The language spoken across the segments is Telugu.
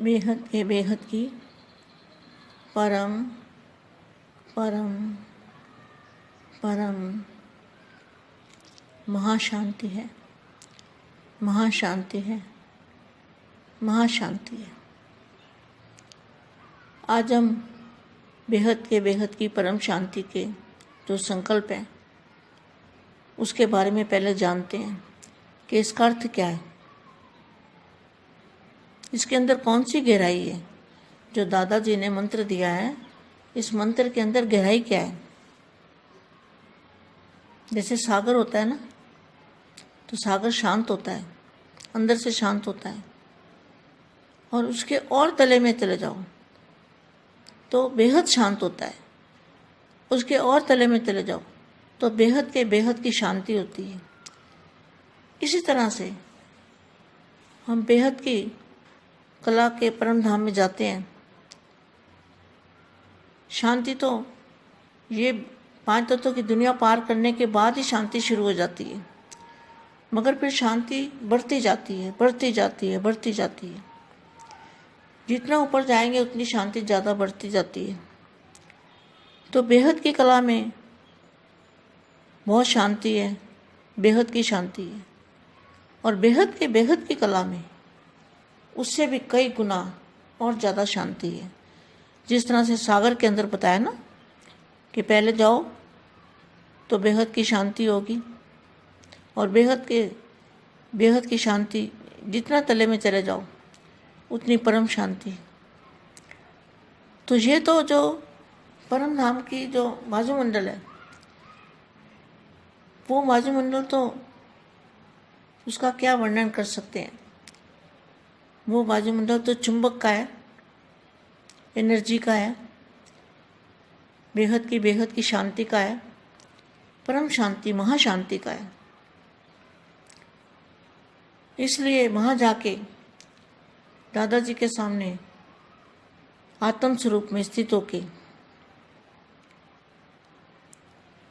बेहद के बेहद की परम परम परम महाशांति है, महाशांति है, महाशांति है। आज हम बेहद के बेहद की परम शांति के जो संकल्प हैं उसके बारे में पहले जानते हैं कि इसका अर्थ क्या है, इसके अंदर कौन सी गहराई है। जो दादाजी ने मंत्र दिया है, इस मंत्र के अंदर गहराई क्या है। जैसे सागर होता है ना, तो सागर शांत होता है, अंदर से शांत होता है, और उसके और तले में चले जाओ तो बेहद शांत होता है, उसके और तले में चले जाओ तो बेहद के बेहद की शांति होती है। इसी तरह से हम बेहद की कला के परम धाम में जाते हैं। शांति तो ये 5 तत्वों की दुनिया पार करने के बाद ही शांति शुरू हो जाती है, मगर फिर शांति बढ़ती जाती है, बढ़ती जाती है, बढ़ती जाती है। जितना ऊपर जाएंगे उतनी शांति ज़्यादा बढ़ती जाती है। तो बेहद की कला में बहुत शांति है, बेहद की शांति है, और बेहद के बेहद की कला में उससे भी कई गुना और ज़्यादा शांति है। जिस तरह से सागर के अंदर बताया ना कि पहले जाओ तो बेहद की शांति होगी, और बेहद की शांति जितना तले में चले जाओ उतनी परम शांति। तो ये तो जो परम धाम की जो वायुमंडल है, वो वायुमंडल तो उसका क्या वर्णन कर सकते हैं। वो वायुमंडल तो चुंबक का है, एनर्जी का है, बेहद की शांति का है, परम शांति महाशांति का है। इसलिए वहाँ जाके दादाजी के सामने आत्म स्वरूप में स्थित होके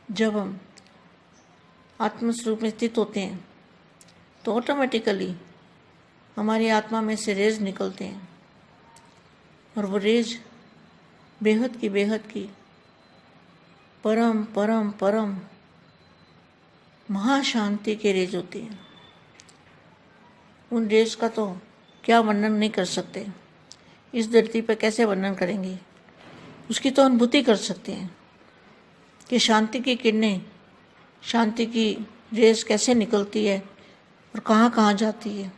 जब हम आत्म स्वरूप में स्थित होते हैं तो ऑटोमेटिकली हमारी आत्मा में से रेज निकलते हैं, और वो रेज बेहद की परम परम परम महाशांति के रेज होते हैं। उन रेज का तो क्या वर्णन नहीं कर सकते, इस धरती पर कैसे वर्णन करेंगे। उसकी तो अनुभूति कर सकते हैं कि शांति की किरणें, शांति की रेज कैसे निकलती है और कहाँ कहाँ जाती है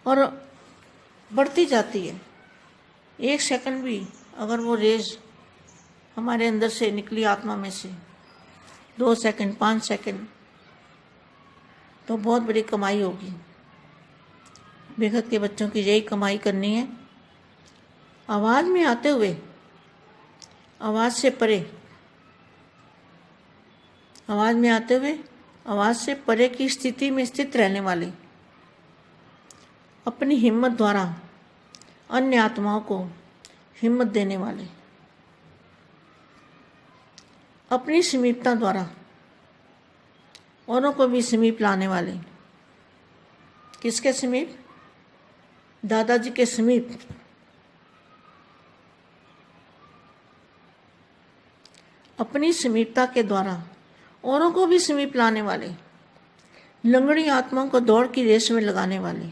और बढ़ती जाती है। 1 सेकंड भी अगर वो रेज हमारे अंदर से निकली आत्मा में से, 2 सेकंड 5 सेकंड, तो बहुत बड़ी कमाई होगी। बेहद के बच्चों की यही कमाई करनी है। आवाज़ में आते हुए आवाज़ से परे, आवाज़ में आते हुए आवाज़ से परे की स्थिति में स्थित रहने वाले, अपनी हिम्मत द्वारा अन्य आत्माओं को हिम्मत देने वाले, अपनी समीपता द्वारा औरों को भी समीप लाने वाले। किसके समीप? दादाजी के समीप। अपनी समीपता के द्वारा औरों को भी समीप लाने वाले, लंगड़ी आत्माओं को दौड़ की रेस में लगाने वाले,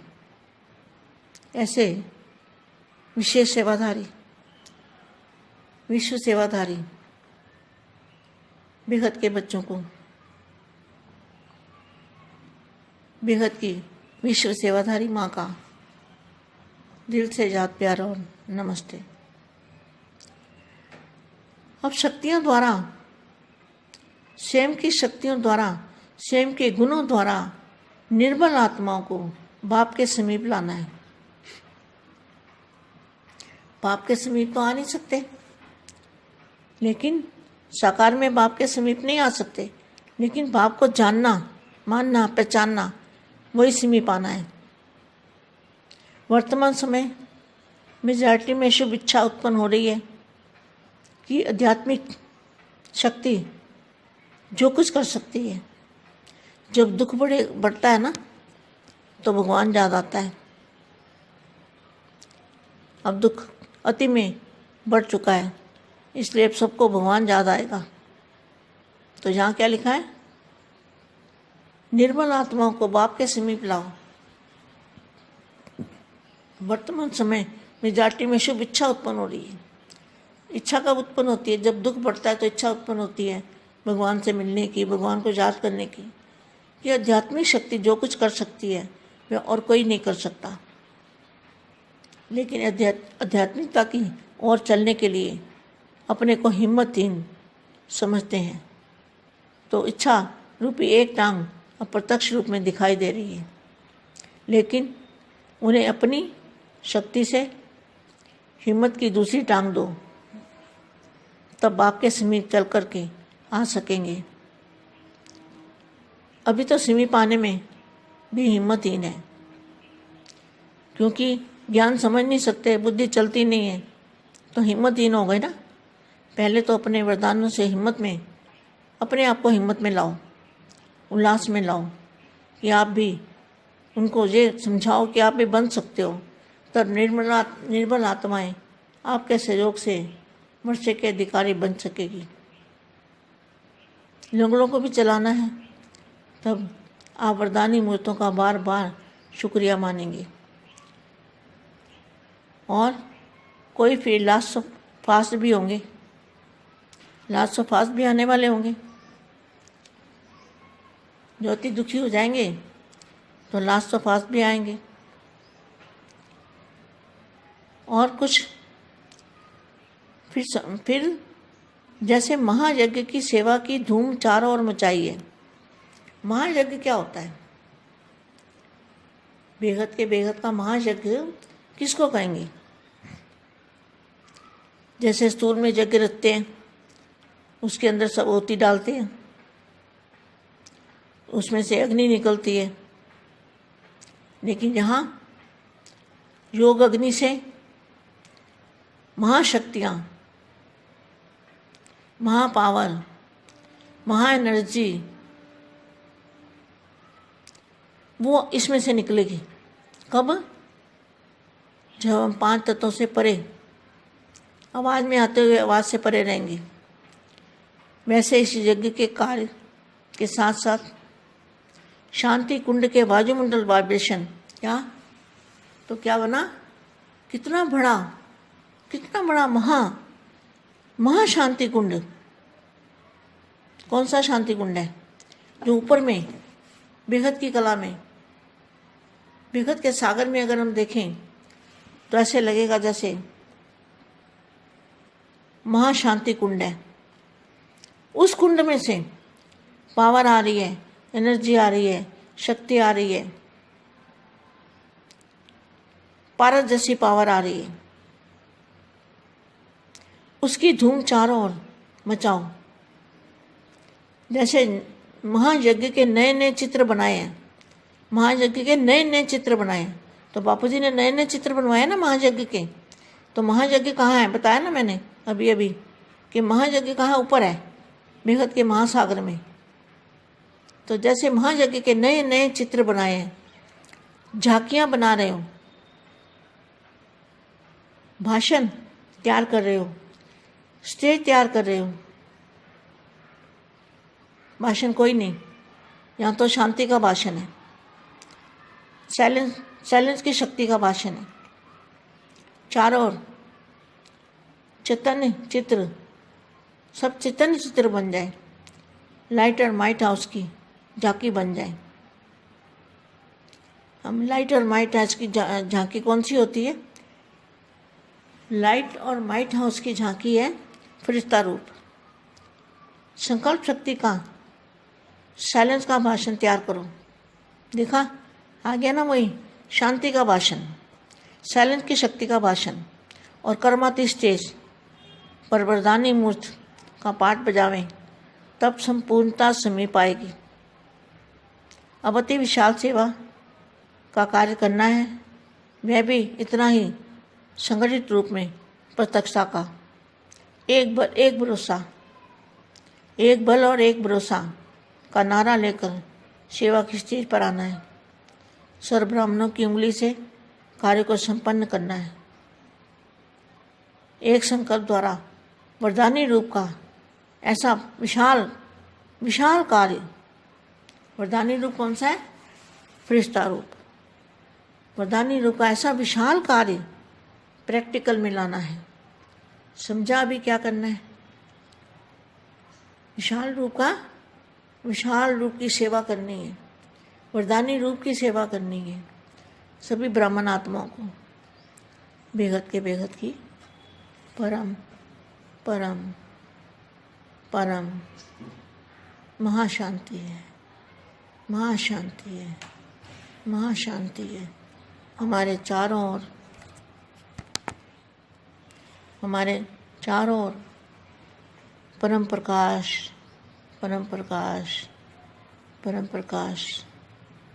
ऐसे विशेष सेवाधारी, विश्व सेवाधारी बेहद के बच्चों को बेहद की विश्व सेवाधारी माँ का दिल से याद प्यार और नमस्ते। अब शक्तियों द्वारा, स्वयं की शक्तियों द्वारा, स्वयं के गुणों द्वारा निर्बल आत्माओं को बाप के समीप लाना है। बाप के समीप तो आ नहीं सकते, लेकिन साकार में बाप के समीप नहीं आ सकते, लेकिन बाप को जानना, मानना, पहचानना, वही समीप आना है। वर्तमान समय मेजॉरिटी में शुभ इच्छा उत्पन्न हो रही है कि आध्यात्मिक शक्ति जो कुछ कर सकती है। जब दुख बढ़ता है ना, तो भगवान याद आता है। अब दुख अति में बढ़ चुका है, इसलिए अब सबको भगवान याद आएगा। तो यहाँ क्या लिखा है? निर्मल आत्माओं को बाप के समीप लाओ। वर्तमान समय मेजॉरिटी में शुभ इच्छा उत्पन्न हो रही है। इच्छा कब उत्पन्न होती है? जब दुख बढ़ता है तो इच्छा उत्पन्न होती है भगवान से मिलने की, भगवान को याद करने की। ये आध्यात्मिक शक्ति जो कुछ कर सकती है वह और कोई नहीं कर सकता। लेकिन आध्यात्मिकता की ओर चलने के लिए अपने को हिम्मतहीन समझते हैं, तो इच्छा रूपी एक टांग अप्रत्यक्ष रूप में दिखाई दे रही है। लेकिन उन्हें अपनी शक्ति से हिम्मत की दूसरी टांग दो, तब आपके समीप चल कर के आ सकेंगे। अभी तो समीप आने में भी हिम्मतहीन है, क्योंकि ज्ञान समझ नहीं सकते, बुद्धि चलती नहीं है, तो हिम्मतहीन हो गए ना। पहले तो अपने वरदानों से हिम्मत में, अपने आप को हिम्मत में लाओ, उल्लास में लाओ, कि आप भी उनको ये समझाओ कि आप भी बन सकते हो। तब निर्मल आत्माएं आपके सहयोग से वर्षे के अधिकारी बन सकेगी। लंगड़ों को भी चलाना है, तब आप वरदानी मूर्तों का बार बार शुक्रिया मानेंगे। और कोई फिर लास्ट फास्ट भी होंगे, लास्ट फास्ट भी आने वाले होंगे। जो अति दुखी हो जाएंगे तो लास्ट फास्ट भी आएंगे। और कुछ फिर जैसे महायज्ञ की सेवा की धूम चारों ओर मचाई है। महायज्ञ क्या होता है? बेहद के बेहद का महायज्ञ किसको कहेंगे? जैसे स्तूल में यज्ञ रखते हैं, उसके अंदर सब ओती डालते हैं, उसमें से अग्नि निकलती है। लेकिन यहाँ योग अग्नि से महाशक्तियाँ, महापावर, महा एनर्जी वो इसमें से निकलेगी। कब? जब हम 5 तत्वों से परे, आवाज़ में आते हुए आवाज़ से परे रहेंगे। वैसे इस यज्ञ के कार्य के साथ साथ शांति कुंड के वायुमंडल वाइब्रेशन तो क्या बना? कितना बड़ा महाशांति कुंड। कौन सा शांति कुंड है? जो ऊपर में बेहद की कला में, बेहद के सागर में अगर हम देखें तो ऐसे लगेगा जैसे महाशांति कुंड है। उस कुंड में से पावर आ रही है, एनर्जी आ रही है, शक्ति आ रही है, पारस जैसी पावर आ रही है। उसकी धूम चारों ओर मचाओ। जैसे महायज्ञ के नए नए चित्र बनाए हैं, महायज्ञ के नए नए चित्र बनाए हैं। तो बापू जी ने नए नए चित्र बनवाए ना महायज्ञ के। तो महायज्ञ कहाँ है? बताया ना मैंने अभी कि महायज्ञ कहाँ ऊपर है, बेहद के महासागर में। तो जैसे महायज्ञ के नए नए चित्र बनाए हैं, झांकियाँ बना रहे हो, भाषण तैयार कर रहे हो, स्टेज तैयार कर रहे हो। भाषण कोई नहीं, यहाँ तो शांति का भाषण है, साइलेंस की शक्ति का भाषण है। चारों ओर चैतन्य चित्र, सब चैतन्य चित्र बन जाए, लाइट और माइट हाउस की झांकी बन जाए। हम लाइट और माइट हाउस की झांकी कौन सी होती है? लाइट और माइट हाउस की झांकी है फरिश्ता रूप। संकल्प शक्ति का, साइलेंस का भाषण तैयार करो। देखा आ गया ना, वही शांति का भाषण, साइलेंस की शक्ति का भाषण। और कर्माती स्टेज पर वरदानी मूर्त का पाठ बजावें, तब संपूर्णता समीप आएगी। अब अति विशाल सेवा का कार्य करना है, वह भी इतना ही संगठित रूप में प्रत्यक्षता का। एक भरोसा, एक बल और एक भरोसा का नारा लेकर सेवा की स्टेज पर आना है। सर्व ब्राह्मणों की उंगली से कार्य को संपन्न करना है। एक संकल्प द्वारा वरदानी रूप का ऐसा विशाल विशाल कार्य, वरदानी रूप कौन सा है? फरिश्ता रूप। वरदानी रूप का ऐसा विशाल कार्य प्रैक्टिकल में लाना है। समझा अभी क्या करना है? विशाल रूप की सेवा करनी है, वरदानी रूप की सेवा करनी है सभी ब्राह्मण आत्माओं को। बेहद के बेहद की परम परम परम महाशांति है, महाशांति है, महाशांति है। हमारे चारों ओर परम प्रकाश परम प्रकाश परम प्रकाश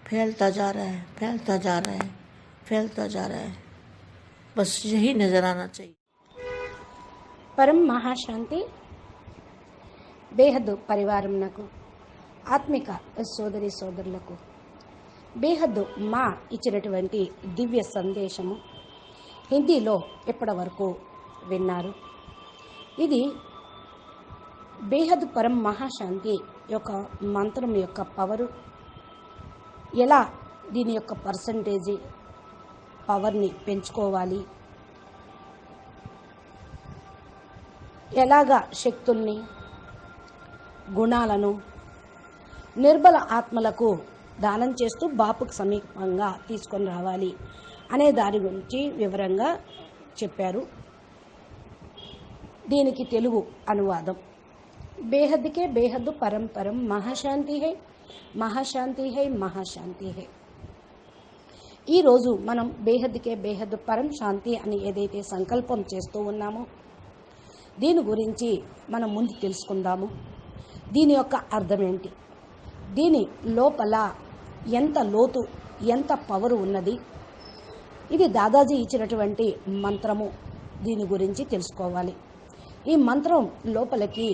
फैलता जा रहा है, फैलता जा रहा है, फैलता जा रहा है। बस यही नजर आना चाहिए। परम महाशांति బేహద్దు పరివారంనకు ఆత్మిక సోదరి సోదరులకు బేహద్దు మా ఇచ్చినటువంటి దివ్య సందేశము హిందీలో ఇప్పటి వరకు విన్నారు. ఇది బేహద్దు పరం మహాశాంతి యొక్క మంత్రం యొక్క పవరు, ఎలా దీని యొక్క పర్సంటేజీ పవర్ని పెంచుకోవాలి, ఎలాగా శక్తుల్ని గుణాలను నిర్బల ఆత్మలకు దానం చేస్తూ బాపుకు సమీపంగా తీసుకొని రావాలి అనే దాని గురించి వివరంగా చెప్పారు. దీనికి తెలుగు అనువాదం బేహద్కే బేహద్దు పరం పరం మహాశాంతి హై మహాశాంతి హై మహాశాంతి హై. ఈరోజు మనం బేహద్కే బేహద్దు పరం శాంతి అని ఏదైతే సంకల్పం చేస్తూ ఉన్నామో దీని గురించి మనం ముందు తెలుసుకుందాము. దీని యొక్క అర్థం ఏంటి, దీని లోపల ఎంత లోతు ఎంత పవర్ ఉన్నది, ఇది దాదాజీ ఇచ్చినటువంటి మంత్రము. దీని గురించి తెలుసుకోవాలి. ఈ మంత్రం లోపలికి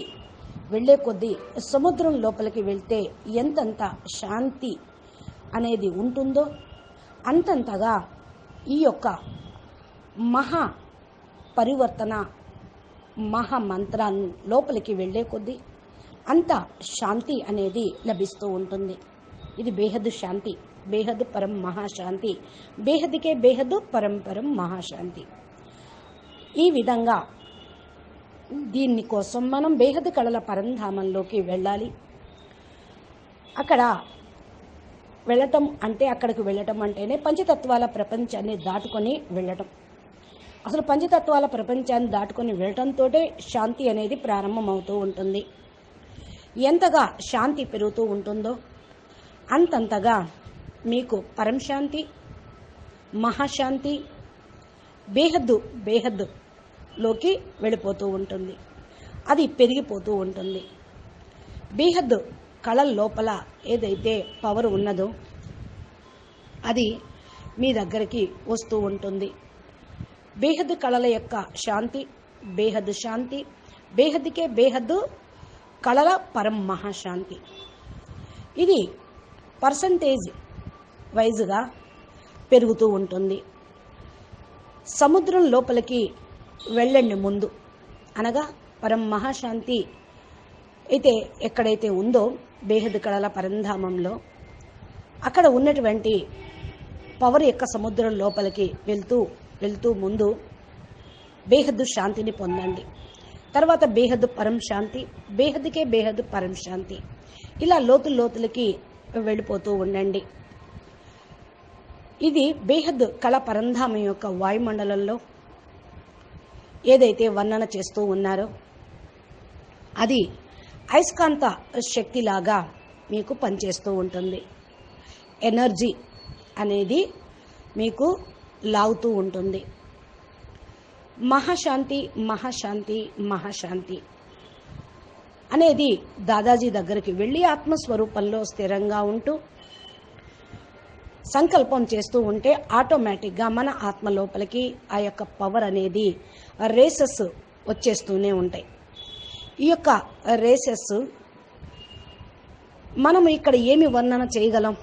వెళ్ళే కొద్దీ సముద్రం లోపలికి వెళ్తే ఎంతంత శాంతి అనేది ఉంటుందో అంతంతగా ఈ యొక్క మహా పరివర్తన మహా మంత్రాన్ని లోపలికి వెళ్ళే కొద్దీ అంత శాంతి అనేది లభిస్తూ ఉంటుంది. ఇది బేహద్దు శాంతి, బేహద్దు పరం మహాశాంతి, బేహద్కే బేహద్దు పరం పరం మహాశాంతి. ఈ విధంగా దీని కోసం మనం బేహద్దు కళల పరంధామంలోకి వెళ్ళాలి. అక్కడ వెళ్ళటం అంటే, అక్కడికి వెళ్ళటం అంటేనే పంచతత్వాల ప్రపంచాన్ని దాటుకొని వెళ్ళటం. అసలు పంచతత్వాల ప్రపంచాన్ని దాటుకొని వెళ్ళటంతో శాంతి అనేది ప్రారంభమవుతూ ఉంటుంది. ఎంతగా శాంతి పెరుగుతూ ఉంటుందో అంతంతగా మీకు పరం శాంతి మహాశాంతి బేహద్దు బేహద్దులోకి వెళ్ళిపోతూ ఉంటుంది. అది పెరిగిపోతూ ఉంటుంది. బేహద్దు కళల లోపల ఏదైతే పవర్ ఉన్నదో అది మీ దగ్గరికి వస్తూ ఉంటుంది. బేహద్దు కళల యొక్క శాంతి బేహద్దు శాంతి, బేహద్కే బేహద్దు కళల పరం మహాశాంతి. ఇది పర్సంటేజ్ వైజ్గా పెరుగుతూ ఉంటుంది. సముద్రం లోపలికి వెళ్ళండి ముందు, అనగా పరం మహాశాంతి అయితే ఎక్కడైతే ఉందో బేహద్దు కళల పరంధామంలో అక్కడ ఉన్నటువంటి పవర్ యొక్క సముద్రం లోపలికి వెళ్తూ ముందు బేహద్దు శాంతిని పొందండి. తర్వాత బేహద్దు పరం శాంతి, బేహద్కే బేహద్దు పరం శాంతి, ఇలా లోతులకి వెళ్ళిపోతూ ఉండండి. ఇది బేహద్దు కళ పరంధామం యొక్క వాయుమండలంలో ఏదైతే వర్ణన చేస్తూ ఉన్నారో అది అయస్కాంత శక్తిలాగా మీకు పనిచేస్తూ ఉంటుంది. ఎనర్జీ అనేది మీకు లాగుతూ ఉంటుంది. మహాశాంతి మహాశాంతి మహాశాంతి అనేది దాదాజీ దగ్గరికి వెళ్ళి ఆత్మస్వరూపంలో స్థిరంగా ఉంటూ సంకల్పం చేస్తూ ఉంటే ఆటోమేటిక్గా మన ఆత్మ లోపలికి ఆ యొక్క పవర్ అనేది రేసెస్ వచ్చేస్తూనే ఉంటాయి. ఈ యొక్క రేసెస్ మనం ఇక్కడ ఏమి వర్ణన చేయగలం,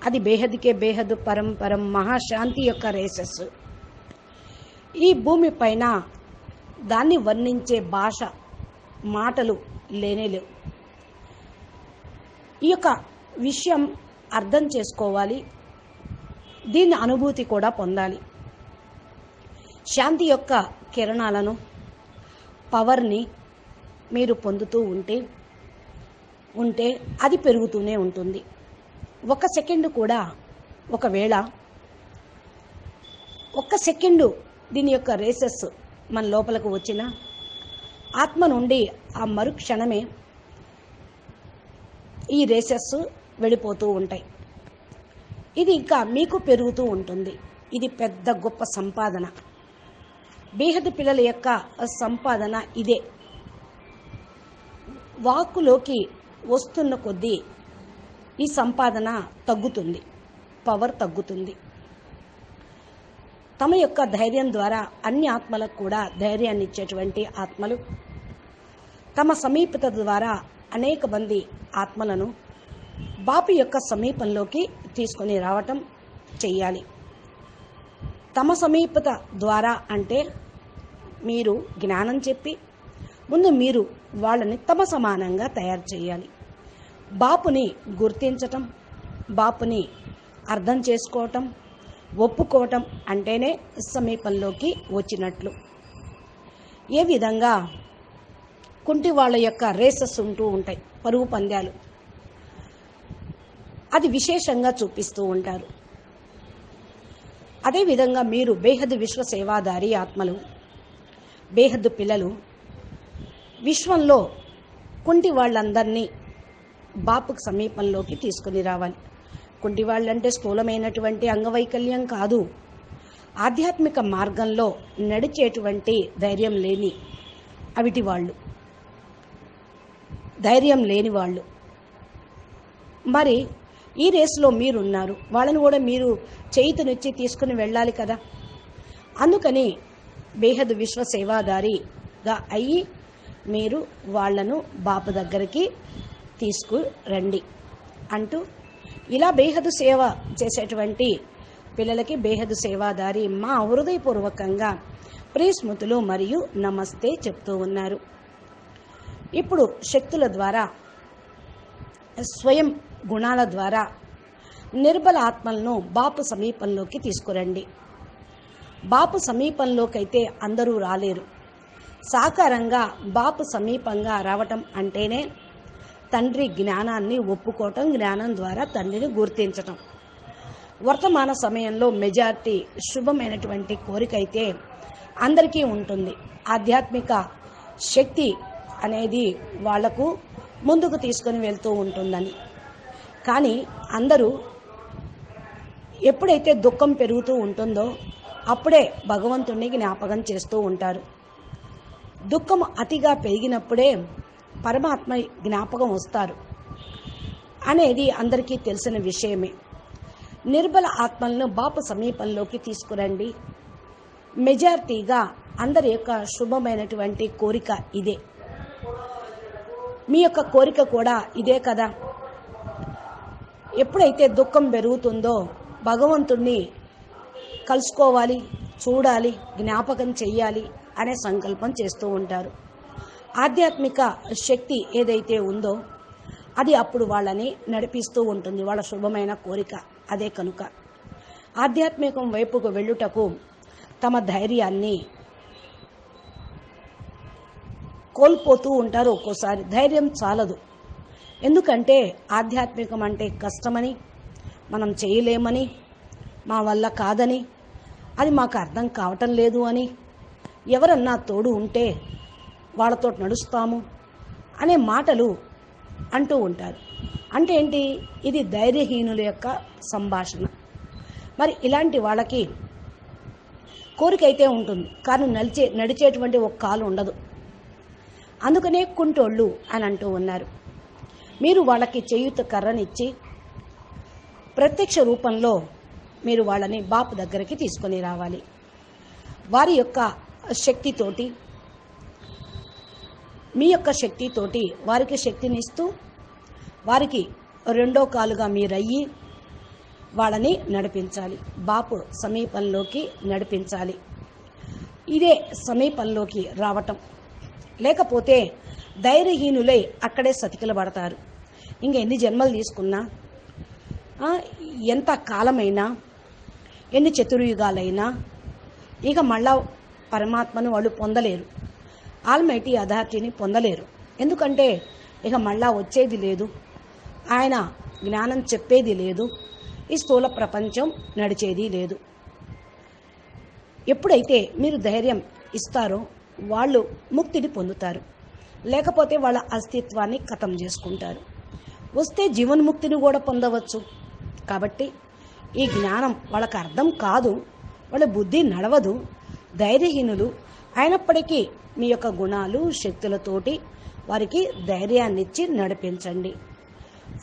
అది బేహద్కే బేహద్దు పరం పరం మహాశాంతి యొక్క రేసెస్. ఈ భూమి పైన దాన్ని వర్ణించే భాష, మాటలు లేనేలేవు. ఈ యొక్క విషయం అర్థం చేసుకోవాలి, దీని అనుభూతి కూడా పొందాలి. శాంతి యొక్క కిరణాలను, పవర్ని మీరు పొందుతూ ఉంటే అది పెరుగుతూనే ఉంటుంది. ఒక సెకండ్ కూడా, ఒకవేళ ఒక్క సెకండు దీని యొక్క రేసెస్ మన లోపలకు వచ్చిన ఆత్మ నుండి ఆ మరుక్షణమే ఈ రేసెస్ వెళ్ళిపోతూ ఉంటాయి. ఇది ఇంకా మీకు పెరుగుతూ ఉంటుంది. ఇది పెద్ద గొప్ప సంపాదన. బేహద్దు పిల్లల యొక్క సంపాదన ఇదే. వాక్కులోకి వస్తున్న కొద్దీ ఈ సంపాదన తగ్గుతుంది, పవర్ తగ్గుతుంది. తమ యొక్క ధైర్యం ద్వారా అన్ని ఆత్మలకు కూడా ధైర్యాన్ని ఇచ్చేటువంటి ఆత్మలు తమ సమీపత ద్వారా అనేక మంది ఆత్మలను బాపు యొక్క సమీపంలోకి తీసుకొని రావటం చెయ్యాలి. తమ సమీపత ద్వారా అంటే మీరు జ్ఞానం చెప్పి ముందు మీరు వాళ్ళని తమ సమానంగా తయారు చేయాలి. బాపుని గుర్తించటం, బాపుని అర్థం చేసుకోవటం, ఒప్పుకోవటం అంటేనే సమీపంలోకి వచ్చినట్లు. ఏ విధంగా కుంటి వాళ్ళ యొక్క రేసెస్ ఉంటూ ఉంటాయి, పరుగు పందాలు, అది విశేషంగా చూపిస్తూ ఉంటారు. అదేవిధంగా మీరు బేహద్దు విశ్వ సేవాదారి ఆత్మలు, బేహద్దు పిల్లలు విశ్వంలో కుంటి వాళ్ళందరినీ బాపుకు సమీపంలోకి తీసుకుని రావాలి. కుంటి వాళ్ళంటే స్థూలమైనటువంటి అంగవైకల్యం కాదు, ఆధ్యాత్మిక మార్గంలో నడిచేటువంటి ధైర్యం లేని అవిటి వాళ్ళు, ధైర్యం లేని వాళ్ళు. మరి ఈ రేసులో మీరున్నారు, వాళ్ళని కూడా మీరు చేయితనిచ్చి తీసుకుని వెళ్ళాలి కదా. అందుకని బేహద్దు విశ్వ సేవాదారిగా అయ్యి మీరు వాళ్లను బాపు దగ్గరికి తీసుకురండి అంటూ, ఇలా బేహద్దు సేవ చేసేటువంటి పిల్లలకి బేహద్దు సేవాదారి మా హృదయపూర్వకంగా ప్రియస్మృతులు మరియు నమస్తే చెప్తూ ఉన్నారు. ఇప్పుడు శక్తుల ద్వారా, స్వయం గుణాల ద్వారా నిర్బల ఆత్మలను బాపు సమీపంలోకి తీసుకురండి. బాపు సమీపంలోకైతే అందరూ రాలేరు. సాకారంగా బాపు సమీపంగా రావటం అంటేనే తండ్రి జ్ఞానాన్ని ఒప్పుకోవటం, జ్ఞానం ద్వారా తండ్రిని గుర్తించటం. వర్తమాన సమయంలో మెజారిటీ శుభమైనటువంటి కోరిక అయితే అందరికీ ఉంటుంది. ఆధ్యాత్మిక శక్తి అనేది వాళ్లకు ముందుకు తీసుకొని వెళ్తూ ఉంటుందని. కానీ అందరూ ఎప్పుడైతే దుఃఖం పెరుగుతూ ఉంటుందో అప్పుడే భగవంతుణ్ణి జ్ఞాపకం చేస్తూ ఉంటారు. దుఃఖం అతిగా పెరిగినప్పుడే పరమాత్మ జ్ఞాపకం వస్తారు అనేది అందరికీ తెలిసిన విషయమే. నిర్బల ఆత్మలను బాపు సమీపంలోకి తీసుకురండి. మెజారిటీగా అందరి యొక్క శుభమైనటువంటి కోరిక ఇదే. మీ యొక్క కోరిక కూడా ఇదే కదా. ఎప్పుడైతే దుఃఖం పెరుగుతుందో భగవంతుణ్ణి కలుసుకోవాలి, చూడాలి, జ్ఞాపకం చెయ్యాలి అనే సంకల్పం చేస్తూ ఉంటారు. ఆధ్యాత్మిక శక్తి ఏదైతే ఉందో అది అప్పుడు వాళ్ళని నడిపిస్తూ ఉంటుంది. వాళ్ళ శుభమైన కోరిక అదే. కనుక ఆధ్యాత్మికం వైపుకు వెళ్ళుటకు తమ ధైర్యాన్ని కోల్పోతూ ఉంటారు. ఒక్కోసారి ధైర్యం చాలదు. ఎందుకంటే ఆధ్యాత్మికం అంటే కష్టమని, మనం చేయలేమని, మా వల్ల కాదని, అది మాకు అర్థం కావటం లేదు అని, ఎవరన్నా తోడు ఉంటే వాళ్ళతో నడుస్తాము అనే మాటలు అంటూ ఉంటారు. అంటే ఏంటి? ఇది ధైర్యహీనుల యొక్క సంభాషణ. మరి ఇలాంటి వాళ్ళకి కోరిక అయితే ఉంటుంది, కానీ నడిచేటువంటి ఒక కాలు ఉండదు. అందుకనే కుంటోళ్ళు అని అంటూ ఉన్నారు. మీరు వాళ్ళకి చేయూత కర్రనిచ్చి ప్రత్యక్ష రూపంలో మీరు వాళ్ళని బాపు దగ్గరికి తీసుకొని రావాలి. వారి యొక్క శక్తితోటి, మీ యొక్క శక్తితోటి వారికి శక్తినిస్తూ వారికి రెండో కాలుగా మీరయ్యి వాళ్ళని నడిపించాలి, బాపు సమీపంలోకి నడిపించాలి. ఇదే సమీపంలోకి రావటం, లేకపోతే ధైర్యహీనులై అక్కడే సతికిలబడతారు. ఇంక ఎన్ని జన్మలు తీసుకున్నా, ఎంత కాలమైనా, ఎన్ని చతుర్యుగాలైనా ఇక మళ్ళా పరమాత్మను వాళ్ళు పొందలేరు, ఆల్మైటీ అథారిటీని పొందలేరు. ఎందుకంటే ఇక మళ్ళా వచ్చేది లేదు, ఆయన జ్ఞానం చెప్పేది లేదు, ఈ స్థూల ప్రపంచం నడిచేది లేదు. ఎప్పుడైతే మీరు ధైర్యం ఇస్తారో వాళ్ళు ముక్తిని పొందుతారు, లేకపోతే వాళ్ళ అస్తిత్వాన్ని ఖతం చేసుకుంటారు. వస్తే జీవన్ముక్తిని కూడా పొందవచ్చు. కాబట్టి ఈ జ్ఞానం వాళ్ళకి అర్థం కాదు, వాళ్ళ బుద్ధి నడవదు, ధైర్యహీనులు అయినప్పటికీ మీ యొక్క గుణాలు శక్తులతోటి వారికి ధైర్యాన్నిచ్చి నడిపించండి.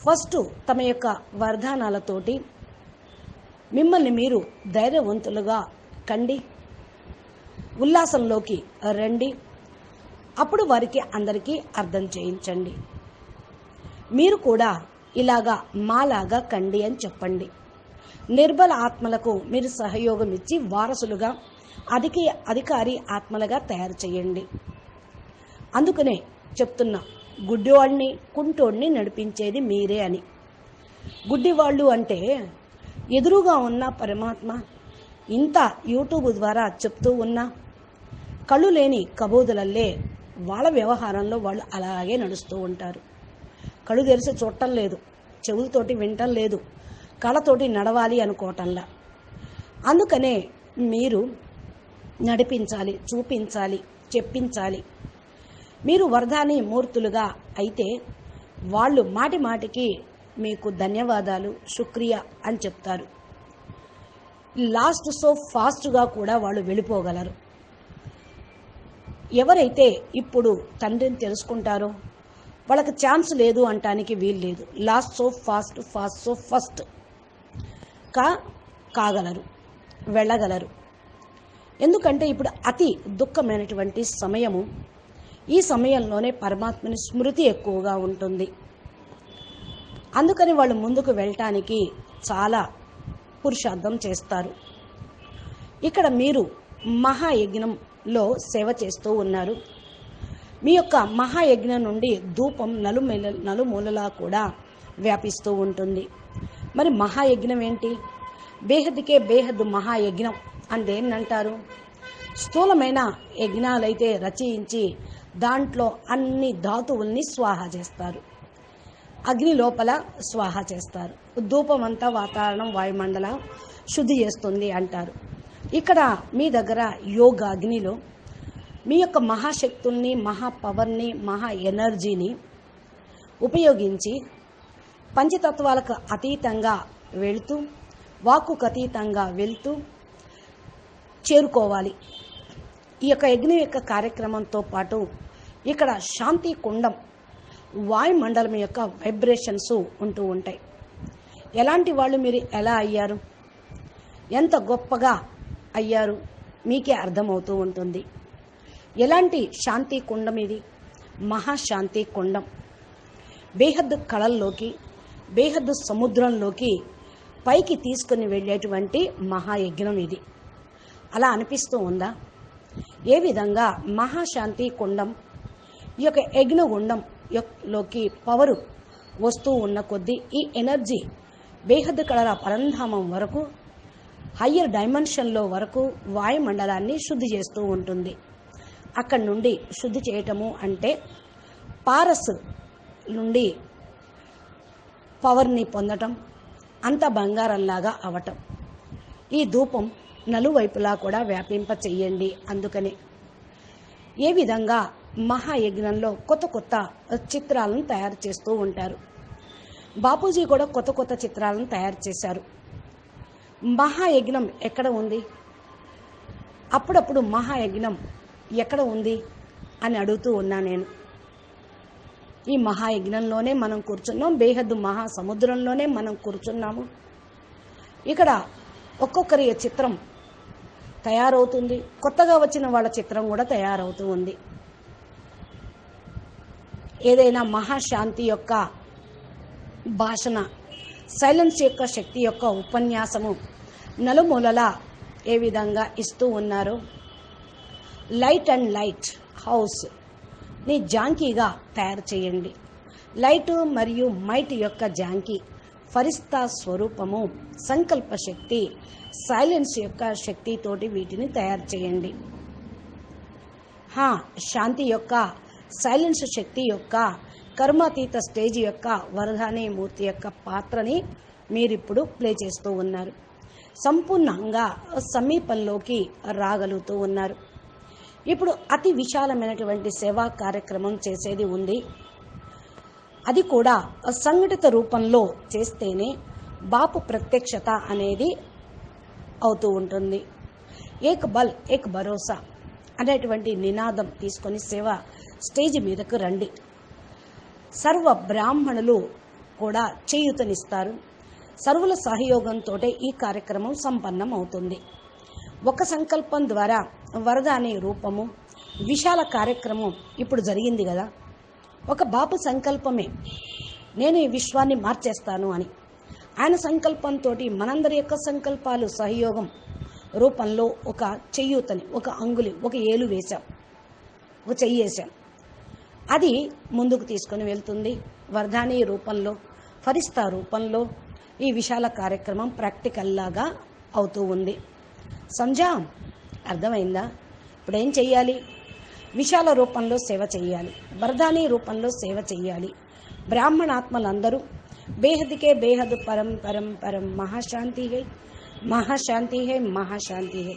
ఫస్ట్ తమ యొక్క వరదానాలతోటి మిమ్మల్ని మీరు ధైర్యవంతులుగా కండి, ఉల్లాసంలోకి రండి. అప్పుడు వారికి అందరికీ అర్థం చేయించండి. మీరు కూడా ఇలాగా మాలాగా కండి అని చెప్పండి. నిర్బల ఆత్మలకు మీరు సహయోగం ఇచ్చి వారసులుగా అధికారి ఆత్మలుగా తయారు చేయండి. అందుకనే చెప్తున్నా, గుడ్డివాడిని కుంటోడిని నడిపించేది మీరే అని. గుడ్డివాళ్ళు అంటే ఎదురుగా ఉన్న పరమాత్మ ఇంత యూట్యూబ్ ద్వారా చెప్తూ ఉన్నా కళ్ళు లేని కబోదులల్లే వాళ్ళ వ్యవహారంలో వాళ్ళు అలాగే నడుస్తూ ఉంటారు. కళ్ళు తెరిచి చూడటం లేదు, చెవులతోటి వినటం లేదు, కళ్ళతోటి నడవాలి అనుకోవటంలా. అందుకనే మీరు నడిపించాలి, చూపించాలి, చెప్పించాలి. మీరు వరదాని మూర్తులుగా అయితే వాళ్ళు మాటి మాటికి మీకు ధన్యవాదాలు, శుక్రియా అని చెప్తారు. లాస్ట్ సో ఫాస్ట్గా కూడా వాళ్ళు వెళ్ళిపోగలరు. ఎవరైతే ఇప్పుడు తండ్రిని తెలుసుకుంటారో వాళ్ళకి ఛాన్స్ లేదు అంటానికి వీలు లేదు. Last so fast, fast so first కాగలరు, వెళ్ళగలరు. ఎందుకంటే ఇప్పుడు అతి దుఃఖమైనటువంటి సమయము. ఈ సమయంలోనే పరమాత్మని స్మృతి ఎక్కువగా ఉంటుంది. అందుకని వాళ్ళు ముందుకు వెళ్ళటానికి చాలా పురుషార్థం చేస్తారు. ఇక్కడ మీరు మహాయజ్ఞంలో సేవ చేస్తూ ఉన్నారు. మీ యొక్క మహాయజ్ఞం నుండి ధూపం నలుమూలలా కూడా వ్యాపిస్తూ ఉంటుంది. మరి మహాయజ్ఞం ఏంటి? బేహద్కే బేహద్ మహాయజ్ఞం అని దేన్నంటారు? స్థూలమైన యజ్ఞాలైతే రచయించి దాంట్లో అన్ని ధాతువుల్ని స్వాహా చేస్తారు, అగ్ని లోపల స్వాహా చేస్తారు. ధూపం అంతా వాతావరణం వాయుమండల శుద్ధి చేస్తుంది అంటారు. ఇక్కడ మీ దగ్గర యోగ అగ్నిలో మీ యొక్క మహాశక్తుల్ని, మహాపవర్ని, మహా ఎనర్జీని ఉపయోగించి పంచతత్వాలకు అతీతంగా వెళుతూ, వాక్కుకు అతీతంగా వెళ్తూ చేరుకోవాలి. ఈ యొక్క యజ్ఞం యొక్క కార్యక్రమంతో పాటు ఇక్కడ శాంతి కుండం, వాయుమండలం యొక్క వైబ్రేషన్స్ ఉంటూ ఉంటాయి. ఎలాంటి వాళ్ళు మీరు ఎలా అయ్యారు, ఎంత గొప్పగా అయ్యారు మీకే అర్థమవుతూ ఉంటుంది. ఎలాంటి శాంతి కుండం ఇది? మహాశాంతి కుండం. బేహద్దు కళల్లోకి, బేహద్దు సముద్రంలోకి పైకి తీసుకుని వెళ్ళేటువంటి మహాయజ్ఞం ఇది. అలా అనిపిస్తూ ఉందా? ఏ విధంగా మహాశాంతి కుండం ఈ యొక్క యజ్ఞగుండం లోకి పవరు వస్తూ ఉన్న కొద్దీ ఈ ఎనర్జీ బేహద్దు కళల పరంధామం వరకు, హయ్యర్ డైమెన్షన్లో వరకు వాయుమండలాన్ని శుద్ధి చేస్తూ ఉంటుంది. అక్కడి నుండి శుద్ధి చేయటము అంటే పారస్ నుండి పవర్ని పొందటం, అంత బంగారంలాగా అవటం. ఈ ధూపం నలువైపులా కూడా వ్యాపింప చెయ్యండి. అందుకనే ఏ విధంగా మహాయజ్ఞంలో కొత్త కొత్త చిత్రాలను తయారు చేస్తూ ఉంటారు. బాపూజీ కూడా కొత్త కొత్త చిత్రాలను తయారు చేశారు. మహాయజ్ఞం ఎక్కడ ఉంది? అప్పుడప్పుడు మహాయజ్ఞం ఎక్కడ ఉంది అని అడుగుతూ ఉన్నా నేను. ఈ మహాయజ్ఞంలోనే మనం కూర్చున్నాం, బేహద్దు మహాసముద్రంలోనే మనం కూర్చున్నాము. ఇక్కడ ఒక్కొక్కరి చిత్రం తయారవుతుంది, కొత్తగా వచ్చిన వాళ్ళ చిత్రం కూడా తయారవుతూ ఉంది. ఏదైనా మహాశాంతి యొక్క భాషణ, సైలెన్స్ యొక్క శక్తి యొక్క ఉపన్యాసము నలుమూలలా ఏ విధంగా ఇస్తూ ఉన్నారో లైట్ అండ్ లైట్ హౌస్ని జాంకీగా తయారు చేయండి. లైట్ మరియు మైట్ యొక్క జాంకీ ఫరిస్తా స్వరూపము, సంకల్ప శక్తి, సైలెన్స్ యొక్క శక్తితోటి వీటిని తయారు చేయండి. శాంతి యొక్క, సైలెన్స్ శక్తి యొక్క, కర్మాతీత స్టేజ్ యొక్క వరదాని మూర్తి యొక్క పాత్రని మీరిప్పుడు ప్లే చేస్తూ ఉన్నారు. సంపూర్ణంగా సమీపంలోకి రాగలుగుతూ ఉన్నారు. ఇప్పుడు అతి విశాలమైనటువంటి సేవా కార్యక్రమం చేసేది ఉంది. అది కూడా సంఘటిత రూపంలో చేస్తేనే బాపు ప్రత్యక్షత అనేది అవుతూ ఉంటుంది. ఏక్ బల్ ఏక్ భరోసా అనేటువంటి నినాదం తీసుకొని సేవ స్టేజ్ మీదకు రండి. సర్వ బ్రాహ్మణులు కూడా చేయూతనిస్తారు. సర్వుల సహయోగంతో ఈ కార్యక్రమం సంపన్నం అవుతుంది. ఒక సంకల్పం ద్వారా వరద అనే రూపము విశాల కార్యక్రమం ఇప్పుడు జరిగింది కదా. ఒక బాపు సంకల్పమే, నేను ఈ విశ్వాన్ని మార్చేస్తాను అని. ఆయన సంకల్పంతో మనందరి యొక్క సంకల్పాలు సహయోగం రూపంలో ఒక చెయ్యూతని, ఒక అంగులి, ఒక ఏలు వేశాం, ఒక చెయ్యి వేసాం. అది ముందుకు తీసుకొని వెళ్తుంది. వరదాని రూపంలో, ఫరిస్తా రూపంలో ఈ విశాల కార్యక్రమం ప్రాక్టికల్ లాగా అవుతూ ఉంది. సంజా, అర్థమైందా? ఇప్పుడు ఏం చెయ్యాలి? విశాల రూపంలో సేవ చెయ్యాలి, వరదాని రూపంలో సేవ చెయ్యాలి. బ్రాహ్మణాత్మలందరూ బేహద్కే బేహద్ పరం పరం పరం మహాశాంతి హై, మహాశాంతి హై, మహాశాంతి హై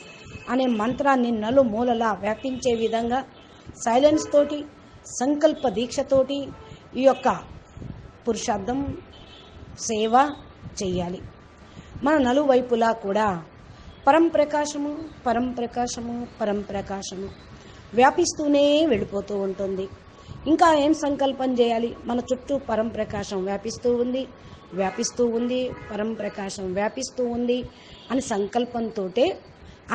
అనే మంత్రాన్ని నలుమూలలా వ్యాపించే విధంగా సైలెన్స్ తోటి, సంకల్ప దీక్షతోటి ఈ యొక్క పురుషార్థం సేవ చెయ్యాలి. మన నలువైపులా కూడా పరం ప్రకాశము, పరం ప్రకాశము, పరం ప్రకాశము వ్యాపిస్తూనే వెళ్ళిపోతూ ఉంటుంది. ఇంకా ఏం సంకల్పం చేయాలి? మన చుట్టూ పరం ప్రకాశం వ్యాపిస్తూ ఉంది, వ్యాపిస్తూ ఉంది, పరం ప్రకాశం వ్యాపిస్తూ ఉంది అని సంకల్పంతో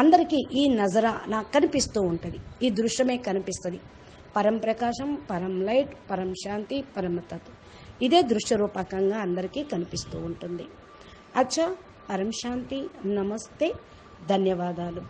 అందరికీ ఈ నజరా నాకు కనిపిస్తూ ఉంటుంది. ఈ దృశ్యమే కనిపిస్తుంది. పరం ప్రకాశం, పరం లైట్, పరం శాంతి, పరమతత్వం ఇదే దృశ్య రూపకంగా అందరికీ కనిపిస్తూ ఉంటుంది. అచ్చా, పరం శాంతి, నమస్తే, ధన్యవాదాలు.